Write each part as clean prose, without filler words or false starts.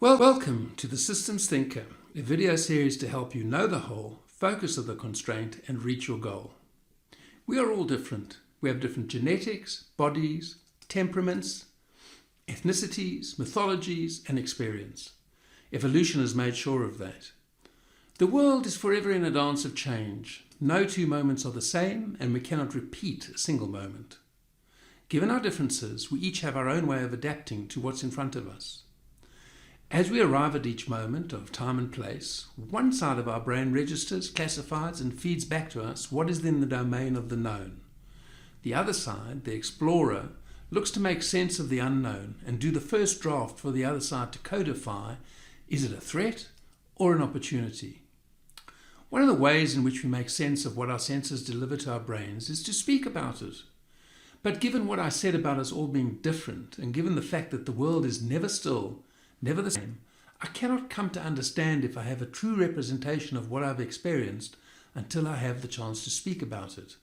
Welcome to The Systems Thinker, a video series to help you know the whole, focus of the constraint, and reach your goal. We are all different. We have different genetics, bodies, temperaments, ethnicities, mythologies, and experience. Evolution has made sure of that. The world is forever in a dance of change. No two moments are the same, and we cannot repeat a single moment. Given our differences, we each have our own way of adapting to what's in front of us. As we arrive at each moment of time and place, one side of our brain registers, classifies, and feeds back to us what is in the domain of the known. The other side, the explorer, looks to make sense of the unknown and do the first draft for the other side to codify, is it a threat or an opportunity? One of the ways in which we make sense of what our senses deliver to our brains is to speak about it. But given what I said about us all being different, and given the fact that the world is never still, never the same, I cannot come to understand if I have a true representation of what I've experienced until I have the chance to speak about it.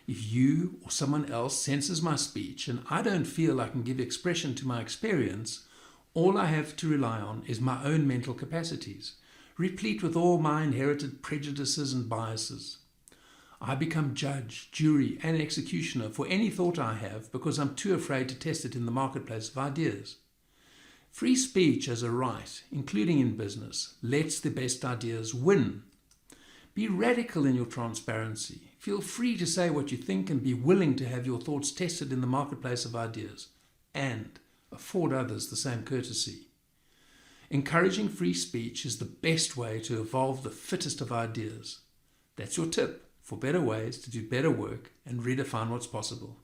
If you or someone else senses my speech and I don't feel I can give expression to my experience, all I have to rely on is my own mental capacities, replete with all my inherited prejudices and biases. I become judge, jury, and executioner for any thought I have because I'm too afraid to test it in the marketplace of ideas. Free speech as a right, including in business, lets the best ideas win. Be radical in your transparency. Feel free to say what you think and be willing to have your thoughts tested in the marketplace of ideas, and afford others the same courtesy. Encouraging free speech is the best way to evolve the fittest of ideas. That's your tip for better ways to do better work and redefine what's possible.